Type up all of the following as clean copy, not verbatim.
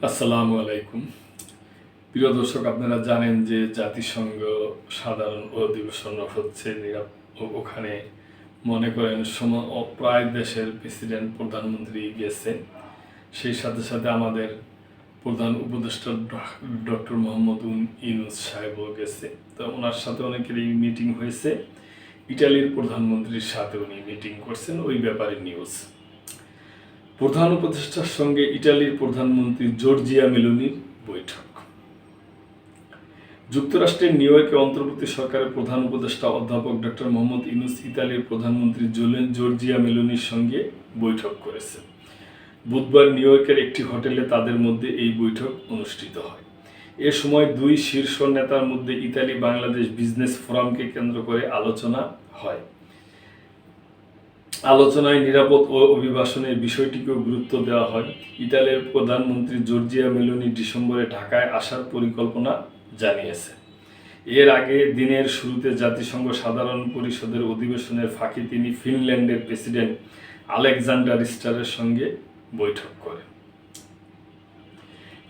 আসসালামু আলাইকুম। প্রিয় দর্শক, আপনারা জানেন যে জাতিসংঘ সাধারণ অধিবেশন হচ্ছে ওখানে মনে করেন প্রায় দেশের প্রেসিডেন্ট প্রধানমন্ত্রী গেছে। সেই সাথে সাথে আমাদের প্রধান উপদেষ্টা ডক্টর মোহাম্মদ ইউনূস সাহেবও গেছে। তো ওনার সাথে অনেকেরই মিটিং হয়েছে। ইটালির প্রধানমন্ত্রীর সাথে উনি মিটিং করছেন, ওই ব্যাপারে নিউজ। প্রধান উপদেষ্টার সঙ্গে ইটালির প্রধানমন্ত্রী জর্জিয়া মেলোনির বৈঠক। যুক্তরাষ্ট্রের নিউ ইয়র্কে অন্তর্বর্তী সরকারের প্রধান উপদেষ্টা অধ্যাপক ডক্টর মোহাম্মদ ইউনূস ইতালির প্রধানমন্ত্রী জর্জিয়া মেলোনির সঙ্গে বৈঠক করেছেন। বুধবার নিউ ইয়র্কের একটি হোটেলে তাদের মধ্যে এই বৈঠক অনুষ্ঠিত হয়। এ সময় দুই শীর্ষ নেতার মধ্যে ইতালি বাংলাদেশ বিজনেস ফোরামকে কেন্দ্র করে আলোচনা হয়। আলোচনায় নিরাপদ ও অভিবাসনের বিষয়টিকেও গুরুত্ব দেওয়া হয়। ইতালির প্রধানমন্ত্রী জর্জিয়া মেলোনি ডিসেম্বরে ঢাকায় আসার পরিকল্পনা জানিয়েছে। এর আগে দিনের শুরুতে জাতিসংঘ সাধারণ পরিষদের অধিবেশনের ফাঁকে তিনি ফিনল্যান্ডের প্রেসিডেন্ট আলেকজান্ডার স্টারের সঙ্গে বৈঠক করেন।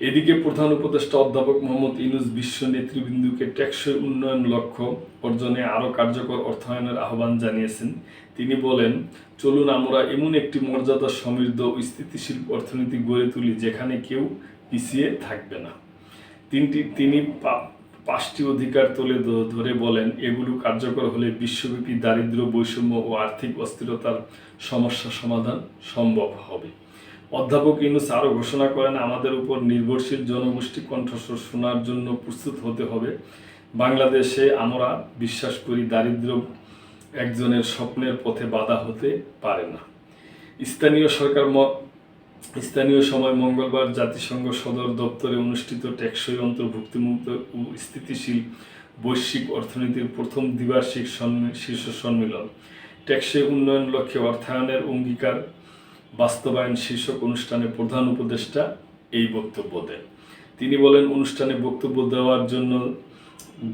এদিকে প্রধান উপদেষ্টা অধ্যাপক মোহাম্মদ ইউনূস বিশ্ব নেতৃবৃন্দকে টেকসই উন্নয়ন লক্ষ্য অর্জনে আরও কার্যকর অর্থায়নের আহ্বান জানিয়েছেন। তিনি বলেন, চলুন আমরা এমন একটি মর্যাদা সমৃদ্ধ ও স্থিতিশীল অর্থনীতি গড়ে তুলি যেখানে কেউ পিছিয়ে থাকবে না। তিনি পাঁচটি অধিকার তুলে ধরে বলেন, এগুলো কার্যকর হলে বিশ্বব্যাপী দারিদ্র্য, বৈষম্য ও আর্থিক অস্থিরতার সমস্যা সমাধান সম্ভব হবে। অধ্যাপক ইউনূস আরও ঘোষণা করেন, আমাদের উপর নির্ভরশীল জনগোষ্ঠী কণ্ঠস্বর শোনার জন্য প্রস্তুত হতে হবে। বাংলাদেশে আমরা বিশ্বাস করি দারিদ্র্য একজনের স্বপ্নের পথে বাধা হতে পারে না। স্থানীয় সময় মঙ্গলবার জাতিসংঘ সদর দপ্তরে অনুষ্ঠিত টেকসই অন্তর্ভুক্তিমুক্ত ও স্থিতিশীল বৈশ্বিক অর্থনীতির প্রথম দ্বিবার্ষিক শীর্ষ সম্মেলন টেকসই উন্নয়ন লক্ষ্যে অর্থায়নের অঙ্গীকার বাস্তবায়ন শীর্ষক অনুষ্ঠানে প্রধান উপদেষ্টা এই বক্তব্য দেন। তিনি বলেন, অনুষ্ঠানে বক্তব্য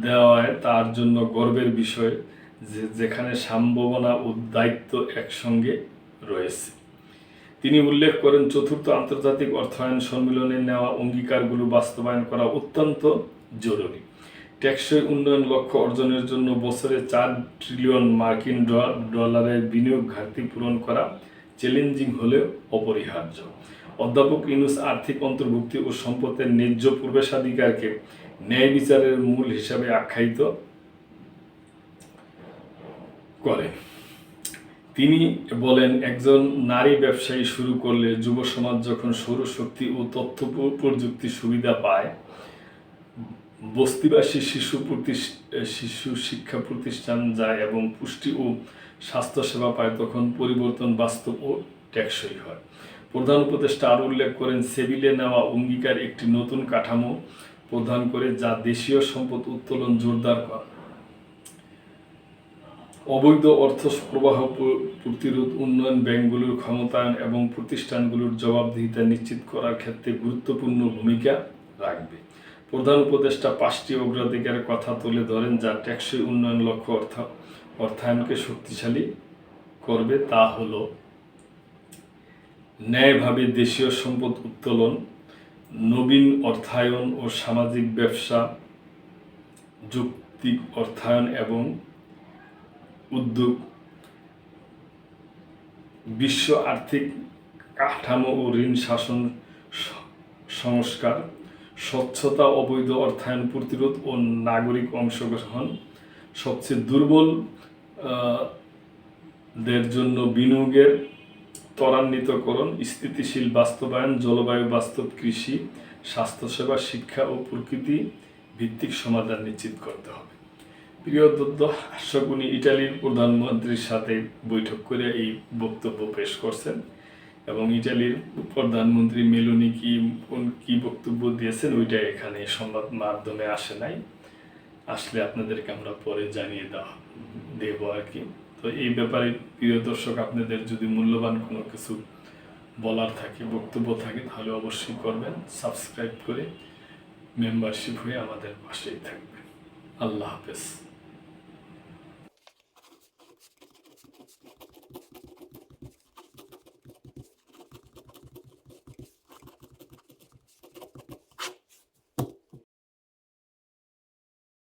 দেওয়ায় তার জন্য গর্বের বিষয় যেখানে সম্ভাবনা ও দায়িত্ব একসঙ্গে রয়েছে। তিনি উল্লেখ করেন, চতুর্থ আন্তর্জাতিক অর্থায়ন সম্মেলনে নেওয়া অঙ্গীকারগুলো বাস্তবায়ন করা অত্যন্ত জরুরি। টেকসই উন্নয়ন লক্ষ্য অর্জনের জন্য বছরে $4 ট্রিলিয়ন মার্কিন ডলারের বিনিয়োগ ঘাটতি পূরণ করা চ্যালেঞ্জিং হলেও অপরিহার্য। অধ্যাপক ইউনূস আর্থিক অন্তর্ভুক্তি ও সম্পদের ন্যায্য প্রবেশাধিকারকে ন্যায় বিচারের মূল হিসাবে আখ্যায়িত করেন। তিনি বলেন, একজন নারী ব্যবসায়ী শুরু করলে যুব সমাজ যখন সৌরশক্তি ও তথ্য প্রযুক্তি সুবিধা পায়, বস্তিবাসী শিশু শিক্ষা প্রতিষ্ঠান যায় এবং পুষ্টি ও স্বাস্থ্যসেবা পায়, তখন পরিবর্তন বাস্তব ও টেকসই হয়। প্রধান উপদেষ্টা আরও উল্লেখ করেন, সেভিলে নেওয়া অঙ্গীকার একটি নতুন কাঠামো প্রদান করে যা দেশীয় সম্পদ উত্তোলন জোরদার করে, অবৈধ অর্থ প্রবাহ প্রতিরোধ, উন্নয়ন ব্যাংকগুলোর ক্ষমতায়ন এবং প্রতিষ্ঠানগুলোর জবাবদিহিতা নিশ্চিত করার ক্ষেত্রে গুরুত্বপূর্ণ ভূমিকা রাখবে। প্রধান উপদেষ্টা 5টি অগ্রাধিকারের কথা তুলে ধরেন যা টেকসই উন্নয়ন লক্ষ্য অর্থায়নকে শক্তিশালী করবে। তা হল, ন্যায়ভাবে দেশীয় সম্পদ উত্তোলন, নবীন অর্থায়ন ও সামাজিক ব্যবসা যৌক্তিক অর্থায়ন এবং উদ্যোগ, বিশ্ব আর্থিক কাঠামো ও ঋণ শাসন সংস্কার, স্বচ্ছতা, অবৈধ অর্থায়ন প্রতিরোধ ও নাগরিক অংশগ্রহণ, সবচেয়ে দুর্বল দের জন্য বিনিয়োগের ত্বরান্বিতকরণ, স্থিতিশীল বাস্তবায়ন, জলবায়ু বাস্তব, কৃষি, স্বাস্থ্যসেবা, শিক্ষা ও প্রকৃতি ভিত্তিক সমাধান নিশ্চিত করতে হবে। প্রিয় দর্শক, উনি ইটালির প্রধানমন্ত্রীর সাথে বৈঠক করে এই বক্তব্য পেশ করছেন এবং ইটালির প্রধানমন্ত্রী মেলোনি কি বক্তব্য দিয়েছেন ওইটা এখানে সংবাদ মাধ্যমে আসে নাই। আসলে আপনাদেরকে আমরা পরে জানিয়ে দেবো আর কি। তো এই ব্যাপারে প্রিয় দর্শক, আপনাদের যদি মূল্যবান কোনো কিছু বলার থাকে, বক্তব্য থাকে, তাহলে অবশ্যই করবেন। সাবস্ক্রাইব করে মেম্বারশিপ হয়ে আমাদের পাশেই থাকবেন। আল্লাহ হাফেজ।